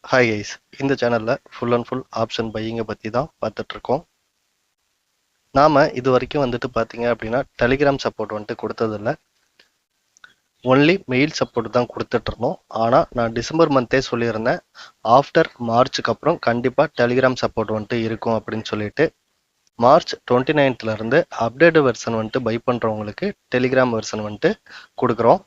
Hi guys, இந்த சேனல்ல full and full option பையிங்கை பற்றி தான் பார்த்துட்டு இருக்கோம். நாம இது வரைக்கும் வந்துட்டு பார்த்தீங்க அப்படின்னா டெலிகிராம் சப்போர்ட் வந்துட்டு கொடுத்ததில்ல. ஒன்லி மெயில் சப்போர்ட் தான் கொடுத்துட்டு இருந்தோம். ஆனால் நான் டிசம்பர் மந்தே சொல்லியிருந்தேன், ஆஃப்டர் மார்ச்சுக்கு அப்புறம் கண்டிப்பாக டெலிகிராம் சப்போர்ட் வந்துட்டு இருக்கும் அப்படின்னு சொல்லிட்டு. மார்ச் 29th இருந்து அப்டேட் வெர்ஷன் வந்துட்டு பை பண்ணுறவங்களுக்கு டெலிகிராம் வெர்ஷன் வந்துட்டு கொடுக்குறோம்.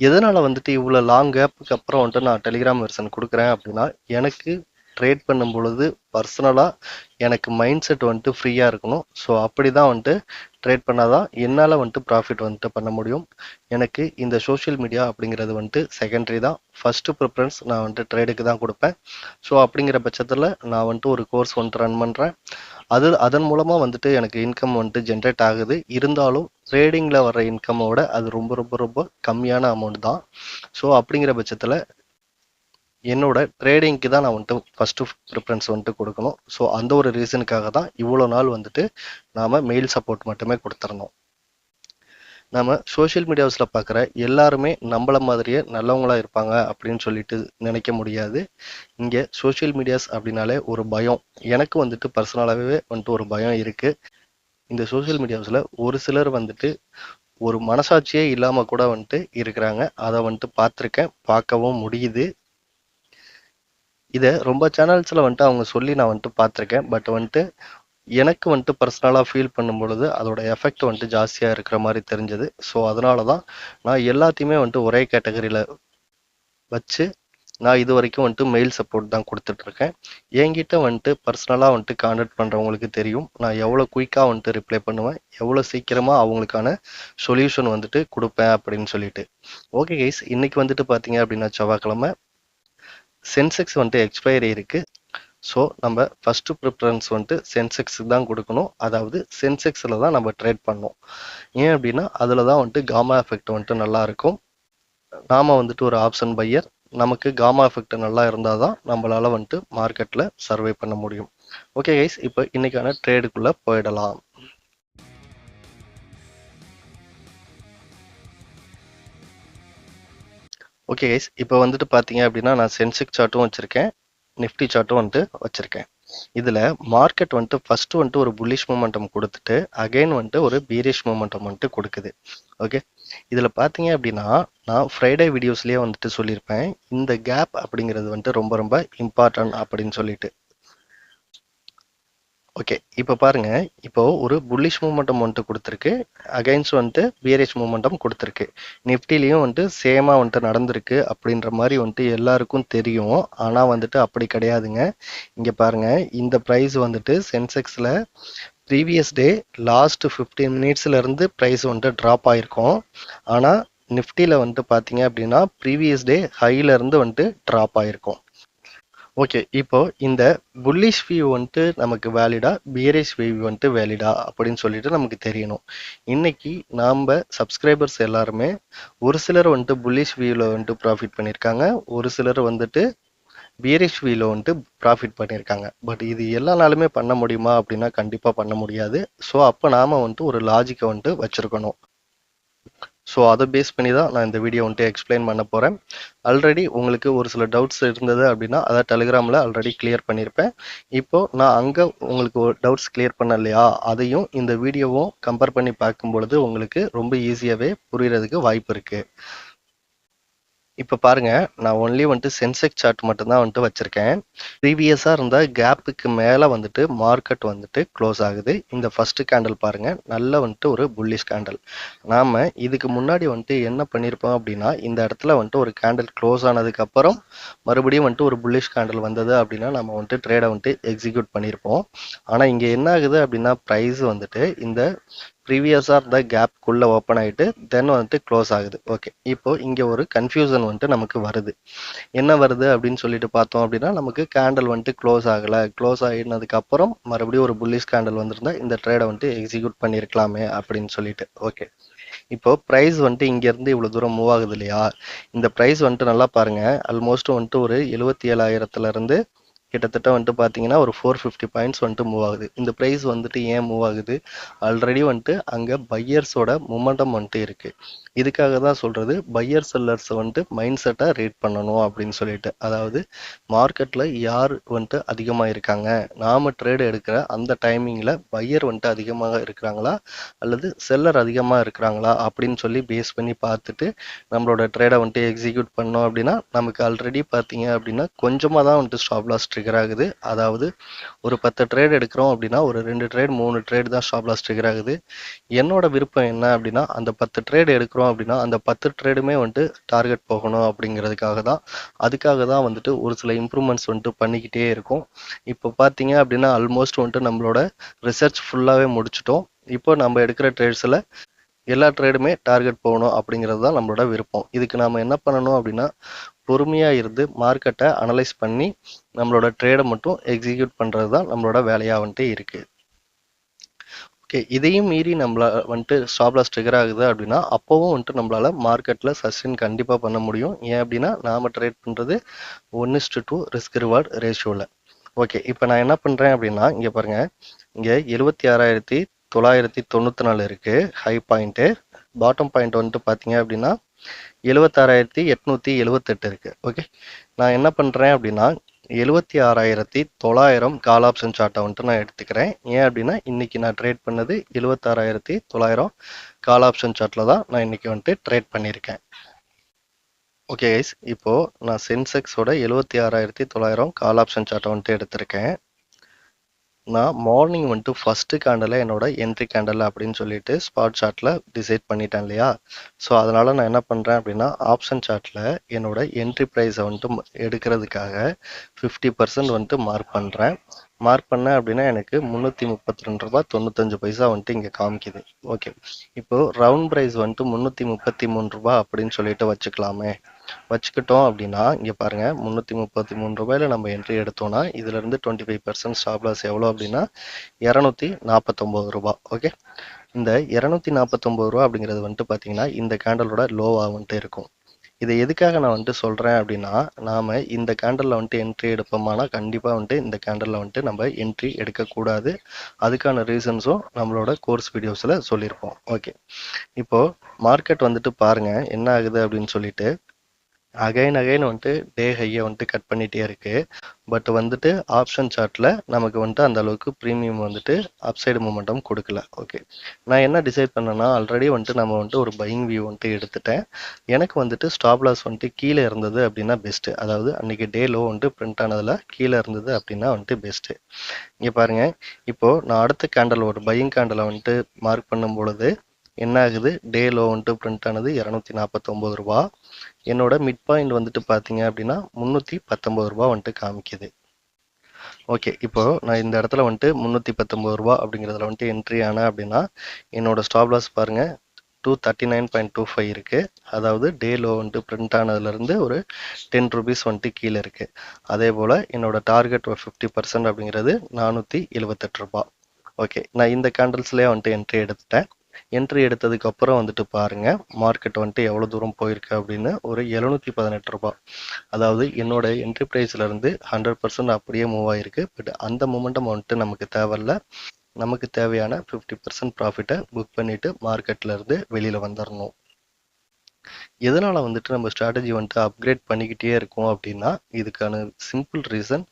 எதனால் வந்துட்டு இவ்வளோ லாங் கேப்புக்கு அப்புறம் வந்துட்டு நான் டெலிகிராம் வெர்ஷன் கொடுக்குறேன் அப்படின்னா, எனக்கு ட்ரேட் பண்ணும் பொழுது பர்சனலாக எனக்கு மைண்ட் செட் வந்துட்டு ஃப்ரீயாக இருக்கணும். ஸோ அப்படி தான் வந்துட்டு ட்ரேட் பண்ணால் தான் என்னால் வந்துட்டு ப்ராஃபிட் வந்துட்டு பண்ண முடியும். எனக்கு இந்த சோஷியல் மீடியா அப்படிங்கிறது வந்துட்டு செகண்டரி தான். ஃபஸ்ட்டு ப்ரிஃபரன்ஸ் நான் வந்துட்டு ட்ரேடுக்கு தான் கொடுப்பேன். ஸோ அப்படிங்கிற பட்சத்தில் நான் வந்துட்டு ஒரு கோர்ஸ் வந்துட்டு ரன் பண்ணுறேன். அதன் மூலமாக வந்துட்டு எனக்கு இன்கம் வந்துட்டு ஜென்ரேட் ஆகுது. இருந்தாலும் ட்ரேடிங்கில் வர இன்கமோட அது ரொம்ப ரொம்ப ரொம்ப கம்மியான அமௌண்ட் தான். ஸோ அப்படிங்கிற பட்சத்தில் என்னோட ட்ரேடிங்க்கு தான் நான் வந்துட்டு ஃபஸ்ட்டு ப்ரிஃபரன்ஸ் வந்துட்டு கொடுக்கணும். ஸோ அந்த ஒரு ரீசனுக்காக தான் இவ்வளோ நாள் வந்துட்டு நாம் மெயில் சப்போர்ட் மட்டுமே கொடுத்துருந்தோம். நம்ம சோஷியல் மீடியாஸில் பார்க்குற எல்லாருமே நம்மள மாதிரியே நல்லவங்களா இருப்பாங்க அப்படின்னு சொல்லிட்டு நினைக்க முடியாது. இங்கே சோஷியல் மீடியாஸ் அப்படின்னாலே ஒரு பயம், எனக்கு வந்துட்டு பர்சனலாகவே வந்துட்டு ஒரு பயம் இருக்குது. இந்த சோஷியல் மீடியாஸில் ஒரு சிலர் வந்துட்டு ஒரு மனசாட்சியே இல்லாமல் கூட வந்துட்டு இருக்கிறாங்க. அதை வந்துட்டு பார்த்துருக்கேன், பார்க்கவும் முடியுது. இதை ரொம்ப சேனல்ஸில் வந்துட்டு அவங்க சொல்லி நான் வந்துட்டு பார்த்துருக்கேன். பட் வந்துட்டு எனக்கு வந்துட்டு பர்சனலாக ஃபீல் பண்ணும் பொழுது அதோட எஃபெக்ட் வந்துட்டு ஜாஸ்தியாக இருக்கிற மாதிரி தெரிஞ்சது. ஸோ அதனால தான் நான் எல்லாத்தையுமே வந்துட்டு ஒரே கேட்டகரியில் வச்சு நான் இது வரைக்கும் வந்துட்டு மெயில் சப்போர்ட் தான் கொடுத்துட்ருக்கேன். என்கிட்ட வந்துட்டு பர்சனலாக வந்துட்டு கான்டாக்ட் பண்ணுறவங்களுக்கு தெரியும் நான் எவ்வளோ குயிக்காக வந்துட்டு ரிப்ளை பண்ணுவேன், எவ்வளோ சீக்கிரமாக அவங்களுக்கான சொல்யூஷன் வந்துட்டு கொடுப்பேன் அப்படின்னு சொல்லிட்டு. ஓகே கைஸ், இன்னைக்கு வந்துட்டு பார்த்தீங்க அப்படின்னா செவ்வாய்க்கிழமை, சென்செக்ஸ் வந்துட்டு எக்ஸ்பைரி இருக்குது. ஸோ நம்ம ஃபஸ்ட்டு ப்ரிஃபரன்ஸ் வந்துட்டு சென்செக்ஸுக்கு தான் கொடுக்கணும். அதாவது சென்செக்ஸில் தான் நம்ம ட்ரேட் பண்ணோம். ஏன் அப்படின்னா அதில் தான் வந்துட்டு காமா எஃபெக்ட் வந்துட்டு நல்லா இருக்கும். நாம் வந்துட்டு ஒரு ஆப்ஷன் பையர், நமக்கு காமா எஃபெக்ட் நல்லா இருந்தால் தான் நம்மளால் வந்துட்டு மார்க்கெட்டில் சர்வை பண்ண முடியும். ஓகே கைஸ், இப்போ இன்னைக்கான ட்ரேடுக்குள்ளே போயிடலாம். ஓகே கைஸ், இப்போ வந்துட்டு பார்த்தீங்க அப்படின்னா நான் சென்செக்ஸ் சார்ட்டும் வச்சுருக்கேன், நிஃப்டி சார்ட்டும் வந்துட்டு வச்சுருக்கேன். இதில் மார்க்கெட் வந்துட்டு ஃபஸ்ட்டு வந்துட்டு ஒரு புல்லிஷ் மூமெண்டம் கொடுத்துட்டு அகைன் வந்துட்டு ஒரு பீரிஷ் மூமெண்டம் வந்துட்டு கொடுக்குது. ஓகே, இதில் பார்த்தீங்க அப்படின்னா நான் ஃப்ரைடே வீடியோஸ்லேயே வந்துட்டு சொல்லியிருப்பேன், இந்த கேப் அப்படிங்கிறது வந்துட்டு ரொம்ப ரொம்ப இம்பார்ட்டன்ட் அப்படின்னு சொல்லிட்டு. ஓகே, இப்போ பாருங்க, இப்போ ஒரு புல்லிஷ் மூமெண்டம் வந்துட்டு கொடுத்துருக்கு, அகைன்ஸ்ட் வந்துட்டு பியரிஷ் மூமெண்டம் கொடுத்துருக்கு. நிஃப்டிலையும் வந்துட்டு சேமாக வந்துட்டு நடந்திருக்கு அப்படின்ற மாதிரி வந்துட்டு எல்லாருக்கும் தெரியும். ஆனால் வந்துட்டு அப்படி கிடையாதுங்க. இங்கே பாருங்க, இந்த ப்ரைஸ் வந்துட்டு சென்செக்ஸில் ப்ரீவியஸ் டே லாஸ்ட் 15 மினிட்ஸ்லேருந்து ப்ரைஸ் வந்துட்டு ட்ராப் ஆகிருக்கும். ஆனால் நிஃப்டியில் வந்துட்டு பார்த்தீங்க அப்படின்னா ப்ரீவியஸ் டே ஹையிலேருந்து வந்துட்டு ட்ராப் ஆகிருக்கும். ஓகே, இப்போ இந்த புல்லிஷ் வியூ வந்துட்டு நமக்கு வேலிடா, பியரிஷ் வியூ வந்துட்டு வேலிடா அப்படின்னு சொல்லிட்டு நமக்கு தெரியணும். இன்னைக்கு நாம் சப்ஸ்கிரைபர்ஸ் எல்லாருமே ஒரு சிலர் வந்துட்டு புல்லிஷ் வியூவில் வந்துட்டு ப்ராஃபிட் பண்ணியிருக்காங்க, ஒரு சிலர் வந்துட்டு பியரிஷ் வியூவில் வந்துட்டு ப்ராஃபிட் பண்ணியிருக்காங்க. பட் இது எல்லா நாளுமே பண்ண முடியுமா அப்படின்னா கண்டிப்பாக பண்ண முடியாது. ஸோ அப்போ நாம் வந்துட்டு ஒரு லாஜிக்கை வந்துட்டு வச்சுருக்கணும். ஸோ அதை பேஸ் பண்ணி தான் நான் இந்த வீடியோ வந்துட்டு எக்ஸ்பிளைன் பண்ண போகிறேன். ஆல்ரெடி உங்களுக்கு ஒரு சில டவுட்ஸ் இருந்தது அப்படின்னா அதை டெலிகிராமில் ஆல்ரெடி கிளியர் பண்ணியிருப்பேன். இப்போது நான் அங்கே உங்களுக்கு ஒரு டவுட்ஸ் கிளியர் பண்ண இல்லையா, அதையும் இந்த வீடியோவும் கம்பேர் பண்ணி பார்க்கும் பொழுது உங்களுக்கு ரொம்ப ஈஸியாகவே புரியறதுக்கு வாய்ப்பு இருக்குது. இப்போ பாருங்க, நான் ஒன்லி வந்துட்டு சென்செக்ஸ் சார்ட் மட்டும்தான் வந்துட்டு வச்சிருக்கேன். ப்ரீவியஸாக இருந்த கேப்புக்கு மேலே வந்துட்டு மார்க்கெட் வந்துட்டு க்ளோஸ் ஆகுது. இந்த ஃபர்ஸ்ட் கேண்டில் பாருங்க, நல்ல வந்துட்டு ஒரு புல்லிஷ் கேண்டில். நாம இதுக்கு முன்னாடி வந்துட்டு என்ன பண்ணியிருப்போம் அப்படின்னா, இந்த இடத்துல வந்துட்டு ஒரு கேண்டில் க்ளோஸ் ஆனதுக்கு அப்புறம் மறுபடியும் வந்துட்டு ஒரு புல்லிஷ் கேண்டில் வந்தது அப்படின்னா நம்ம வந்துட்டு ட்ரேடை வந்துட்டு எக்ஸிக்யூட் பண்ணியிருப்போம். ஆனால் இங்கே என்ன ஆகுது அப்படின்னா ப்ரைஸ் வந்துட்டு இந்த ப்ரீவியஸாக இருந்த கேப்குள்ளே ஓப்பன் ஆகிட்டு தென் வந்துட்டு க்ளோஸ் ஆகுது. ஓகே, இப்போ இங்கே ஒரு கன்ஃபியூசன் வந்துட்டு நமக்கு வருது. என்ன வருது அப்படின்னு சொல்லிட்டு பார்த்தோம் அப்படின்னா, நமக்கு கேண்டில் வந்துட்டு க்ளோஸ் ஆகலை, க்ளோஸ் ஆகினதுக்கு அப்புறம் மறுபடியும் ஒரு புல்லிஷ் கேண்டில் வந்திருந்தா இந்த ட்ரேடை வந்துட்டு எக்ஸிக்யூட் பண்ணியிருக்கலாமே அப்படின்னு சொல்லிட்டு. ஓகே, இப்போ ப்ரைஸ் வந்துட்டு இங்கேருந்து இவ்வளோ தூரம் மூவ் ஆகுது இல்லையா, இந்த ப்ரைஸ் வந்துட்டு நல்லா பாருங்க, ஆல்மோஸ்ட் வந்துட்டு ஒரு 77,000 கிட்டத்தட்ட வந்துட்டு பார்த்தீங்கன்னா ஒரு 450 பாயிண்ட்ஸ் வந்துட்டு மூவ் ஆகுது. இந்த ப்ரைஸ் வந்துட்டு ஏன் மூவ் ஆகுது, ஆல்ரெடி வந்துட்டு அங்கே பையர்ஸோட மொமெண்டம் வந்துட்டு இருக்குது. இதுக்காக தான் சொல்றது பையர் செல்லர்ஸ் வந்துட்டு மைண்ட் செட்டை ரீட் பண்ணணும் அப்படின்னு சொல்லிட்டு. அதாவது மார்க்கெட்ல யார் வந்துட்டு அதிகமா இருக்காங்க, நாம ட்ரேட் எடுக்கிற அந்த டைமிங்ல பையர் வந்துட்டு அதிகமாக இருக்கிறாங்களா அல்லது செல்லர் அதிகமா இருக்கிறாங்களா அப்படின்னு சொல்லி பேஸ் பண்ணி பார்த்துட்டு நம்மளோட ட்ரேடை வந்துட்டு எக்ஸிக்யூட் பண்ணோம் அப்படின்னா நமக்கு ஆல்ரெடி பார்த்தீங்க அப்படின்னா கொஞ்சமாக தான் வந்துட்டு ஸ்டாப் லாஸ் ட்ரிகர் ஆகுது. அதாவது ஒரு 10 ட்ரேட் எடுக்கிறோம் அப்படின்னா ஒரு 2 ட்ரேட் 3 ட்ரேட் தான் ஸ்டாப் லாஸ் ட்ரிகர் ஆகுது. என்னோட விருப்பம் என்ன அப்படின்னா அந்த 10 ட்ரேட் எடுக்கிறோம் அப்படின்னா அந்த 10 ட்ரேடுமே வந்துட்டு டார்கெட் போகணும் அப்படிங்கிறதுக்காக தான். அதுக்காக தான் வந்துட்டு ஒரு சில இம்ப்ரூவ்மெண்ட்ஸ் வந்துட்டு பண்ணிக்கிட்டே இருக்கும். இப்போ பார்த்தீங்க அப்படின்னா ஆல்மோஸ்ட் வந்துட்டு நம்மளோட ரிசர்ச் ஃபுல்லாகவே முடிச்சிட்டோம். இப்போ நம்ம எடுக்கிற ட்ரேட்ஸில் எல்லா ட்ரேடுமே டார்கெட் போகணும் அப்படிங்கிறது தான் நம்மளோட விருப்பம். இதுக்கு நாம என்ன பண்ணணும் அப்படின்னா பொறுமையா இருந்து மார்க்கெட்டை அனலைஸ் பண்ணி நம்மளோட ட்ரேடை மட்டும் எக்ஸிக்யூட் பண்றது தான் நம்மளோட வேலையா வந்துட்டு இருக்கு. ஓகே, இதையும் மீறி நம்மள வந்துட்டு ஸ்டாப் லாஸ் ட்ரிகர் ஆகுது அப்படின்னா அப்போவும் வந்துட்டு நம்மளால மார்க்கெட்ல சஸ்டெயின் கண்டிப்பா பண்ண முடியும். ஏன் அப்படின்னா நாம ட்ரேட் பண்றது 1:2 ரிஸ்க் ரிவார்ட் ரேஷியோல. ஓகே, இப்போ நான் என்ன பண்றேன் அப்படின்னா இங்க பாருங்க, இங்க 76,994 இருக்கு ஹை பாயிண்ட். பாட்டம் பாயிண்ட் வந்துட்டு பாத்தீங்க அப்படின்னா 76,878 இருக்கு. ஓகே, நான் என்ன பண்றேன் அப்படின்னா 76,900 கால் ஆப்ஷன் சார்ட்டை வந்துட்டு நான் எடுத்துக்கிறேன். ஏன் அப்படின்னா இன்னைக்கு நான் ட்ரேட் பண்ணது 76,900 கால் ஆப்ஷன் சார்ட்ல தான் நான் இன்னைக்கு வந்துட்டு ட்ரேட் பண்ணியிருக்கேன். ஓகே கைஸ், இப்போ நான் சென்செக்ஸோட 76,900 கால் ஆப்ஷன் சார்ட்டை வந்துட்டு எடுத்திருக்கேன். நான் மார்னிங் வந்துட்டு ஃபர்ஸ்ட் கேண்டலை என்னோட என்ட்ரி கேண்டல் அப்படின்னு சொல்லிட்டு ஸ்பாட் சார்ட்ல டிசைட் பண்ணிட்டேன் இல்லையா. ஸோ அதனால நான் என்ன பண்றேன் அப்படின்னா ஆப்ஷன் சார்ட்ல என்னோட என்ட்ரி ப்ரைஸை வந்துட்டு எடுக்கிறதுக்காக 50% வந்துட்டு மார்க் பண்றேன். மார்க் பண்ணேன் அப்படின்னா எனக்கு 332 ரூபாய் 95 பைசா வந்துட்டு இங்க காமிக்குது. ஓகே, இப்போ ரவுண்ட் ப்ரைஸ் வந்துட்டு 333 ரூபாய் அப்படின்னு சொல்லிட்டு வச்சுக்கலாமே. வச்சுக்கிட்டோம் அப்படின்னா இங்க பாருங்க 333 ரூபாயில நம்ம என்ட்ரி எடுத்தோம்னா இதுல இருந்து 25% ஸ்டாப் லாஸ் எவ்வளவு அப்படின்னா 249 ரூபாய். ஓகே, இந்த 249 ரூபாய் அப்படிங்கிறது வந்துட்டு பாத்தீங்கன்னா இந்த கேண்டலோட லோவா வந்துட்டு இருக்கும். இதை எதுக்காக நான் வந்துட்டு சொல்றேன் அப்படின்னா நாம இந்த கேண்டல்ல வந்துட்டு என்ட்ரி எடுப்போமானா கண்டிப்பா வந்துட்டு இந்த கேண்டல்ல வந்துட்டு நம்ம என்ட்ரி எடுக்கக்கூடாது. அதுக்கான ரீசன்ஸும் நம்மளோட கோர்ஸ் வீடியோஸ்ல சொல்லியிருப்போம். ஓகே, இப்போ மார்க்கெட் வந்துட்டு பாருங்க என்ன ஆகுது அப்படின்னு சொல்லிட்டு அகைன் வந்துட்டு டே ஹையை வந்துட்டு கட் பண்ணிட்டே இருக்கு. பட் வந்துட்டு ஆப்ஷன் சார்ட்ல நமக்கு வந்துட்டு அந்த அளவுக்கு ப்ரீமியம் வந்துட்டு அப்சைடு மூமெண்டம் கொடுக்கல. ஓகே, நான் என்ன டிசைட் பண்ணேன்னா ஆல்ரெடி வந்துட்டு நம்ம வந்துட்டு ஒரு பையிங் வியூ வந்துட்டு எடுத்துட்டேன். எனக்கு வந்துட்டு ஸ்டாப் லாஸ் வந்துட்டு கீழே இருந்தது அப்படின்னா பெஸ்ட். அதாவது அன்னைக்கு டே லோ வந்துட்டு பிரிண்ட் ஆனதுல கீழே இருந்தது அப்படின்னா வந்துட்டு பெஸ்ட். இங்க பாருங்க, இப்போ நான் அடுத்த கேண்டல் ஒரு பையிங் கேண்டலை வந்துட்டு மார்க் பண்ணும் பொழுது என்ன ஆகுது, டே லோ வந்துட்டு பிரிண்ட் ஆனது 249 ரூபாய். என்னோட மிட் பாயிண்ட் வந்துட்டு பாத்தீங்க அப்படின்னா 319 ரூபாய் வந்துட்டு காமிக்குது. ஓகே, இப்போ நான் இந்த இடத்துல வந்துட்டு 319 ரூபாய் அப்படிங்கிறதுல வந்துட்டு என்ட்ரி ஆனேன் அப்படின்னா என்னோட ஸ்டாப் லாஸ் பாருங்க 239.25 இருக்கு. அதாவது டே லோ வந்துட்டு பிரிண்ட் ஆனதுல இருந்து ஒரு 10 ருபீஸ் வந்துட்டு கீழே இருக்கு. அதே போல என்னோட டார்கெட் 50% அப்படிங்கிறது 478 ரூபாய். ஓகே, நான் இந்த கேண்டல்ஸ்லயே வந்துட்டு என்ட்ரி எடுத்துட்டேன். என்ட்ரி எடுத்ததுக்கு அப்புறம் வந்துட்டு பாருங்க மார்க்கெட் வந்துட்டு எவ்வளவு தூரம் போயிருக்கு அப்படின்னு ஒரு 718 ரூபாய். அதாவது என்னோட என்ட்ரி பிரைஸ்ல இருந்து 100% அப்படியே மூவ் ஆயிருக்கு. பட் அந்த மொமெண்டம் வந்துட்டு நமக்கு தேவையில்ல. நமக்கு தேவையான 50% ப்ராஃபிட்டை புக் பண்ணிட்டு மார்க்கெட்ல இருந்து வெளியில வந்துடணும். எதனால வந்துட்டு நம்ம ஸ்ட்ராட்டஜி வந்துட்டு அப்கிரேட் பண்ணிக்கிட்டே இருக்கோம் அப்படின்னா இதுக்கான சிம்பிள் ரீசன்,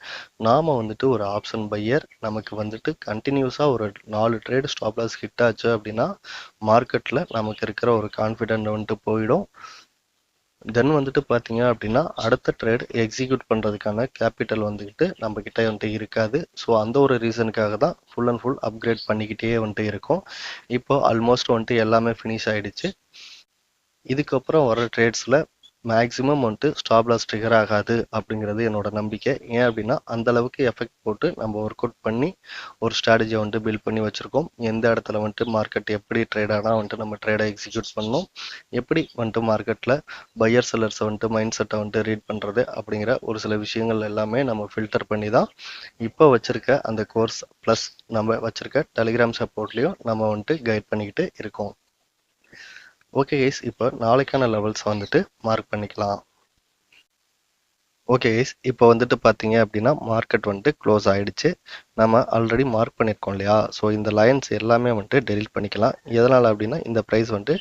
நாம வந்துட்டு ஒரு ஆப்ஷன் பையர். நமக்கு வந்துட்டு கண்டினியூஸா ஒரு 4 ட்ரேட் ஸ்டாப் லாஸ் ஹிட் ஆச்சு அப்படின்னா மார்க்கெட்ல நமக்கு இருக்கிற ஒரு கான்ஃபிடென்ட் வந்துட்டு போயிடும். தென் வந்துட்டு பாத்தீங்க அப்படின்னா அடுத்த ட்ரேட் எக்ஸிக்யூட் பண்றதுக்கான கேபிட்டல் வந்துட்டு நம்ம கிட்ட வந்துட்டு இருக்காது. ஸோ அந்த ஒரு ரீசனுக்காக தான் ஃபுல் அண்ட் ஃபுல் அப்கிரேட் பண்ணிக்கிட்டே வந்துட்டு இருக்கும். இப்போ ஆல்மோஸ்ட் வந்துட்டு எல்லாமே ஃபினிஷ் ஆயிடுச்சு. இதுக்கப்புறம் வர ட்ரேட்ஸ்ல மேக்ஸிமம் வந்துட்டு ஸ்டாப் லாஸ் ட்ரிகர் ஆகாது அப்படிங்கிறது என்னோட நம்பிக்கை. ஏன் அப்படின்னா அந்த அளவுக்கு எஃபெக்ட் போட்டு நம்ம ஒர்க் அவுட் பண்ணி ஒரு ஸ்ட்ராட்டஜியை வந்துட்டு பில்ட் பண்ணி வச்சிருக்கோம். எந்த இடத்துல வந்துட்டு மார்க்கெட் எப்படி ட்ரேட் ஆனா வந்துட்டு நம்ம ட்ரேடை எக்ஸிக்யூட் பண்ணணும், எப்படி வந்துட்டு மார்க்கெட்ல பையர் செல்லர்ஸை வந்துட்டு மைண்ட் செட்டை வந்துட்டு ரீட் பண்றது அப்படிங்கிற ஒரு சில விஷயங்கள் எல்லாமே நம்ம ஃபில்டர் பண்ணி தான் இப்போ வச்சிருக்க அந்த கோர்ஸ் பிளஸ் நம்ம வச்சிருக்க டெலிகிராம் சப்போர்ட்லயும் நம்ம வந்துட்டு கைட் பண்ணிக்கிட்டு இருக்கோம். ஓகே கைஸ், இப்போ நாளைக்கான லெவல்ஸ் வந்துட்டு மார்க் பண்ணிக்கலாம். ஓகே கைஸ், இப்போ வந்துட்டு பார்த்தீங்க அப்படின்னா மார்க்கெட் வந்துட்டு க்ளோஸ் ஆயிடுச்சு. நம்ம ஆல்ரெடி மார்க் பண்ணியிருக்கோம் இல்லையா? ஸோ இந்த லைன்ஸ் எல்லாமே வந்துட்டு டெலீட் பண்ணிக்கலாம். எதனால் அப்படின்னா இந்த ப்ரைஸ் வந்துட்டு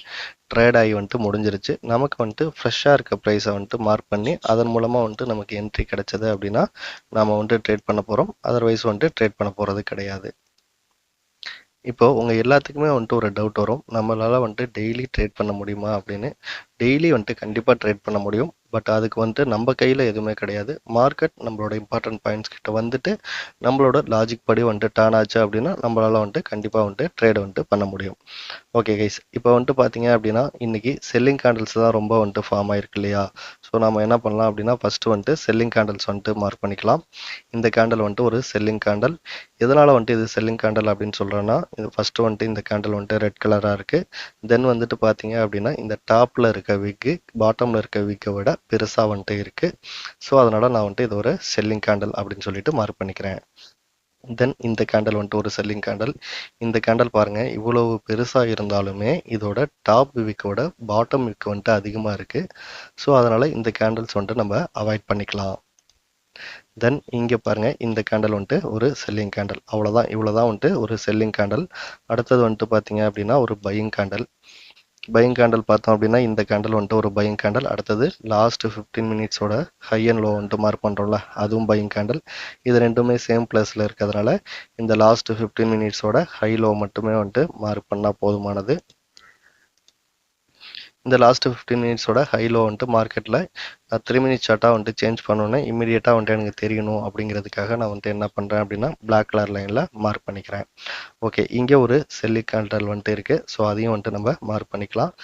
ட்ரேட் ஆகி வந்துட்டு முடிஞ்சிருச்சு. நமக்கு வந்துட்டு ஃப்ரெஷ்ஷாக இருக்க ப்ரைஸை வந்துட்டு மார்க் பண்ணி அதன் மூலமாக வந்துட்டு நமக்கு என்ட்ரி கிடைச்சது அப்படின்னா நம்ம வந்துட்டு ட்ரேட் பண்ண போகிறோம். அதர்வைஸ் வந்துட்டு ட்ரேட் பண்ண போகிறது கிடையாது. இப்போ உங்க எல்லாத்துக்குமே வந்துட்டு ஒரு டவுட் வரும், நம்மளால வந்துட்டு டெய்லி ட்ரேட் பண்ண முடியுமா அப்படின்னு. டெய்லி வந்துட்டு கண்டிப்பாக ட்ரேட் பண்ண முடியும். பட் அதுக்கு வந்துட்டு நம்ம கையில் எதுவுமே கிடையாது. மார்க்கெட் நம்மளோட இம்பார்ட்டன்ட் பாயிண்ட்ஸ் கிட்ட வந்துட்டு நம்மளோட லாஜிக் படி வந்துட்டு டர்ன் ஆச்சு அப்படின்னா நம்மளால வந்துட்டு கண்டிப்பாக வந்துட்டு ட்ரேட் வந்துட்டு பண்ண முடியும். ஓகே கைஸ், இப்போ வந்துட்டு பார்த்தீங்க அப்படின்னா இன்னைக்கு செல்லிங் கேண்டில்ஸ் தான் ரொம்ப வந்துட்டு ஃபார்ம் ஆயிருக்கு இல்லையா? ஸோ நம்ம என்ன பண்ணலாம் அப்படின்னா ஃபர்ஸ்ட் வந்துட்டு செல்லிங் கேண்டில்ஸ் வந்துட்டு மார்க் பண்ணிக்கலாம். இந்த கேண்டில் வந்துட்டு ஒரு செல்லிங் கேண்டில். எதனால வந்துட்டு இது செல்லிங் கேண்டில் அப்படின்னு சொல்றேன்னா, இது ஃபர்ஸ்ட் வந்துட்டு இந்த கேண்டில் வந்துட்டு ரெட் கலரா இருக்கு. தென் வந்துட்டு பார்த்தீங்க அப்படின்னா இந்த டாப்ல இருக்க விக்கு பாட்டம்ல இருக்க விக்கை விட பெருசா வந்துட்டு இருக்கு. ஸோ அதனால நான் வந்துட்டு இது ஒரு செல்லிங் கேண்டில் அப்படின்னு சொல்லிட்டு மார்க் பண்ணிக்கிறேன். தென் இந்த கேண்டில் வந்துட்டு ஒரு செல்லிங் கேண்டில். இந்த கேண்டில் பாருங்க இவ்வளவு பெருசா இருந்தாலுமே இதோட டாப் விக்கோட பாட்டம் விக் வந்துட்டு அதிகமா இருக்கு. ஸோ அதனால இந்த கேண்டில்ஸ் வந்துட்டு நம்ம அவாய்ட் பண்ணிக்கலாம். தென் இங்க பாருங்க இந்த கேண்டில் வந்துட்டு ஒரு செல்லிங் கேண்டில். அவ்வளவுதான், இவ்வளவுதான் வந்துட்டு ஒரு செல்லிங் கேண்டில். அடுத்தது வந்துட்டு பாத்தீங்க அப்படின்னா ஒரு பையிங் கேண்டில். பையிங் கேண்டில் பார்த்தோம் அப்படின்னா இந்த கேண்டில் வந்துட்டு ஒரு பையிங் கேண்டில். அடுத்தது லாஸ்ட் 15 மினிட்ஸோட ஹை அண்ட் லோ வந்துட்டு மார்க் பண்றோம்ல, அதுவும் பையிங் கேண்டில். இது ரெண்டுமே சேம் பிளேஸ்ல இருக்கிறதுனால இந்த லாஸ்ட் 15 மினிட்ஸோட ஹை லோ மட்டுமே வந்துட்டு மார்க் பண்ணா போதுமானது. இந்த லாஸ்ட் 15 மினிட்ஸோட ஹை லோ வந்துட்டு மார்க்கெட்டில் 3 மினிட்ஸ் சார்ட்டாக வந்துட்டு சேஞ்ச் பண்ணோன்னே இமீடியட்டாக வந்துட்டு எனக்கு தெரியணும் அப்படிங்கிறதுக்காக நான் வந்துட்டு என்ன பண்ணுறேன் அப்படின்னா பிளாக் கலர் லைனில் மார்க் பண்ணிக்கிறேன். ஓகே, இங்கே ஒரு செல்லிங் கேண்டில் வந்துட்டு இருக்குது. ஸோ அதையும் வந்துட்டு நம்ம மார்க் பண்ணிக்கலாம்.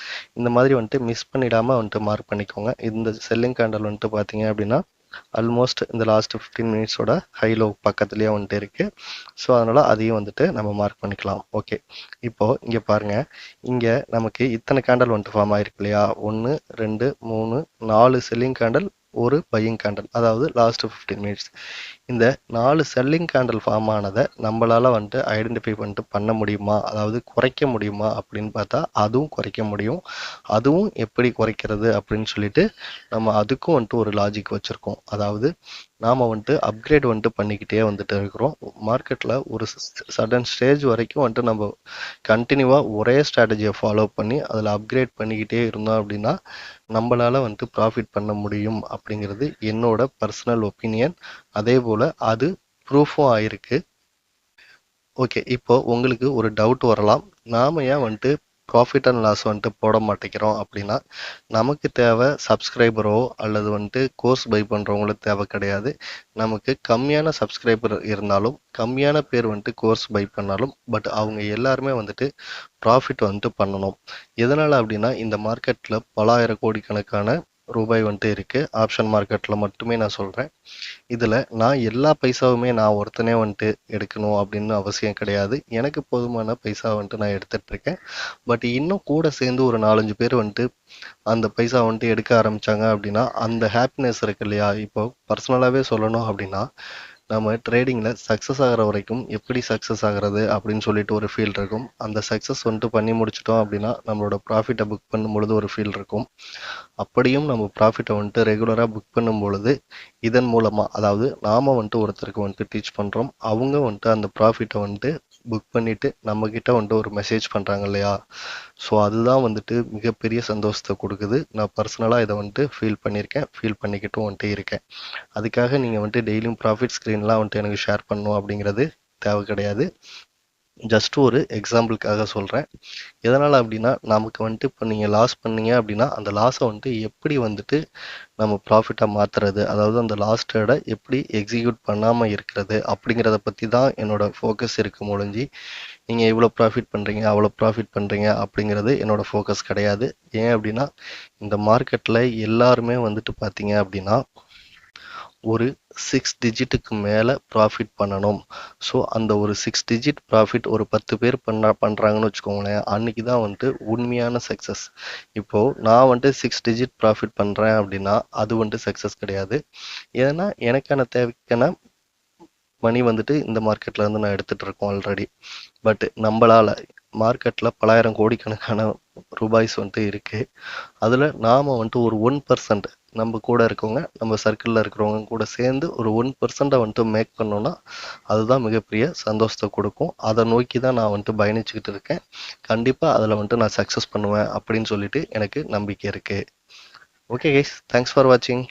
இந்த மாதிரி வந்துட்டு மிஸ் பண்ணிடாமல் வந்துட்டு மார்க் பண்ணிக்கோங்க. இந்த செல்லிங் கேண்டில் வந்துட்டு பார்த்தீங்க அப்படின்னா ஆல்மோஸ்ட் இந்த லாஸ்ட் 15 மினிட்ஸோட ஹை லோ பக்கத்துலேயே வந்துட்டு இருக்கு. ஸோ அதனால அதையும் வந்துட்டு நம்ம மார்க் பண்ணிக்கலாம். ஓகே, இப்போ இங்க பாருங்க, இங்க நமக்கு இத்தனை கேண்டல் வந்துட்டு ஃபார்ம் ஆயிருக்கு இல்லையா? 1 2 3 4 செல்லிங் கேண்டல், ஒரு பையிங் கேண்டல், அதாவது லாஸ்ட் 15 மினிட்ஸ். இந்த 4 செல்லிங் கேண்டில் ஃபார்ம் ஆனதை நம்மளால வந்துட்டு ஐடென்டிஃபை பண்ணிட்டு பண்ண முடியுமா, அதாவது குறைக்க முடியுமா அப்படின்னு பார்த்தா அதுவும் குறைக்க முடியும். அதுவும் எப்படி குறைக்கிறது அப்படின்னு சொல்லிட்டு நம்ம அதுக்கும் வந்துட்டு ஒரு லாஜிக் வச்சிருக்கோம். அதாவது நாம வந்துட்டு அப்கிரேட் வந்துட்டு பண்ணிக்கிட்டே வந்துட்டு இருக்கிறோம். மார்க்கெட்ல ஒரு சடன் ஸ்டேஜ் வரைக்கும் வந்துட்டு நம்ம கண்டினியூவா ஒரே ஸ்ட்ராட்டஜியை ஃபாலோ பண்ணி அதில் அப்கிரேட் பண்ணிக்கிட்டே இருந்தோம் அப்படின்னா நம்மளால வந்துட்டு ப்ராஃபிட் பண்ண முடியும் அப்படிங்கிறது என்னோட பர்சனல் ஒப்பீனியன். அதே போல அது ப்ரூஃபும் ஆயிருக்கு. ஓகே, இப்போ உங்களுக்கு ஒரு டவுட் வரலாம், நாம ஏன் வந்துட்டு ப்ராஃபிட் அண்ட் லாஸ் வந்துட்டு போட மாட்டேங்கிறோம் அப்படின்னா, நமக்கு தேவை சப்ஸ்கிரைபரோ அல்லது வந்துட்டு கோர்ஸ் பை பண்ணுறவங்களோ தேவை கிடையாது. நமக்கு கம்மியான சப்ஸ்கிரைபர் இருந்தாலும் கம்மியான பேர் வந்துட்டு கோர்ஸ் பை பண்ணாலும் பட் அவங்க எல்லாருமே வந்துட்டு ப்ராஃபிட் வந்துட்டு பண்ணணும். எதனால் அப்படின்னா இந்த மார்க்கெட்டில் பல ஆயிரம் கோடிக்கணக்கான ரூபாய் வந்துட்டு இருக்கு. ஆப்ஷன் மார்க்கெட்டில் மட்டுமே நான் சொல்கிறேன். இதில் நான் எல்லா பைசாவுமே நான் ஒருத்தனே வந்துட்டு எடுக்கணும் அப்படின்னு அவசியம் கிடையாது. எனக்கு போதுமான பைசா வந்துட்டு நான் எடுத்துட்டு இருக்கேன். பட் இன்னும் கூட சேர்ந்து ஒரு 4-5 பேர் வந்துட்டு அந்த பைசா வந்துட்டு எடுக்க ஆரம்பிச்சாங்க அப்படின்னா அந்த ஹாப்பினஸ் இருக்கு இல்லையா? இப்போ பர்சனலாகவே சொல்லணும் அப்படின்னா நம்ம ட்ரேடிங்கில் சக்ஸஸ் ஆகிற வரைக்கும் எப்படி சக்ஸஸ் ஆகிறது அப்படின்னு சொல்லிட்டு ஒரு ஃபீல் இருக்கும். அந்த சக்ஸஸ் வந்துட்டு பண்ணி முடிச்சிட்டோம் அப்படின்னா நம்மளோட ப்ராஃபிட்டை புக் பண்ணும் பொழுது ஒரு ஃபீல் இருக்கும். அப்படியும் நம்ம ப்ராஃபிட்டை வந்துட்டு ரெகுலராக புக் பண்ணும் பொழுது இதன் மூலமா, அதாவது நாம வந்துட்டு ஒருத்தருக்கு வந்துட்டு டீச் பண்றோம், அவங்க வந்துட்டு அந்த ப்ராஃபிட்டை வந்துட்டு புக் பண்ணிட்டு நம்ம கிட்ட வந்துட்டு ஒரு மெசேஜ் பண்றாங்க இல்லையா? ஸோ அதுதான் வந்துட்டு மிகப்பெரிய சந்தோஷத்தை கொடுக்குது. நான் பர்சனலா இதை வந்துட்டு ஃபீல் பண்ணியிருக்கேன், ஃபீல் பண்ணிக்கிட்டும் வந்துட்டு இருக்கேன். அதுக்காக நீங்க வந்துட்டு டெய்லியும் ப்ராஃபிட் ஸ்க்ரீன்லாம் வந்துட்டு எனக்கு ஷேர் பண்ணணும் அப்படிங்கிறது தேவை கிடையாது. ஜஸ்ட் ஒரு எக்ஸாம்பிளுக்காக சொல்றேன். எதனால அப்படின்னா நமக்கு வந்துட்டு இப்போ நீங்க லாஸ் பண்ணீங்க அப்படின்னா அந்த லாஸை வந்துட்டு எப்படி வந்துட்டு நம்ம ப்ராஃபிட்டா மாத்துறது, அதாவது அந்த லாஸ் ட்ரேடை எப்படி எக்ஸிக்யூட் பண்ணாம இருக்கிறது அப்படிங்கிறத பத்தி தான் என்னோட ஃபோக்கஸ் இருக்கு முடிஞ்சு, நீங்க இவ்வளோ ப்ராஃபிட் பண்றீங்க அவ்வளோ ப்ராஃபிட் பண்றீங்க அப்படிங்கிறது என்னோட ஃபோக்கஸ் கிடையாது. ஏன் அப்படின்னா இந்த மார்க்கெட்ல எல்லாருமே வந்துட்டு பார்த்தீங்க அப்படின்னா ஒரு 6 டிஜிட்டுக்கு மேலே ப்ராஃபிட் பண்ணணும். ஸோ அந்த ஒரு 6 டிஜிட் ப்ராஃபிட் ஒரு 10 பேர் பண்ணுறாங்கன்னு வச்சுக்கோங்களேன், அன்னைக்கு தான் வந்துட்டு உண்மையான சக்ஸஸ். இப்போது நான் வந்துட்டு 6 டிஜிட் ப்ராஃபிட் பண்ணுறேன் அப்படின்னா அது வந்துட்டு சக்ஸஸ் கிடையாது. ஏன்னா எனக்கான தேவைக்கான மணி வந்துட்டு இந்த மார்க்கெட்ல இருந்து நான் எடுத்துட்டு இருக்கோம் ஆல்ரெடி. பட் நம்மளால மார்க்கெட்ல பலாயிரம் கோடிக்கணக்கான ரூபாய்ஸ் வந்துட்டு இருக்கு. அதுல நாம வந்துட்டு ஒரு 1% நம்ம கூட இருக்கவங்க, நம்ம சர்க்கிளில் இருக்கிறவங்க கூட சேர்ந்து ஒரு 1% வந்துட்டு மேக் பண்ணோன்னா அதுதான் மிகப்பெரிய சந்தோஷத்தை கொடுக்கும். அதை நோக்கி தான் நான் வந்துட்டு பயணிச்சுக்கிட்டு இருக்கேன். கண்டிப்பாக அதில் வந்துட்டு நான் சக்ஸஸ் பண்ணுவேன் அப்படின்னு சொல்லிட்டு எனக்கு நம்பிக்கை இருக்குது. ஓகே கைஸ், தேங்க்ஸ் ஃபார் வாட்சிங்.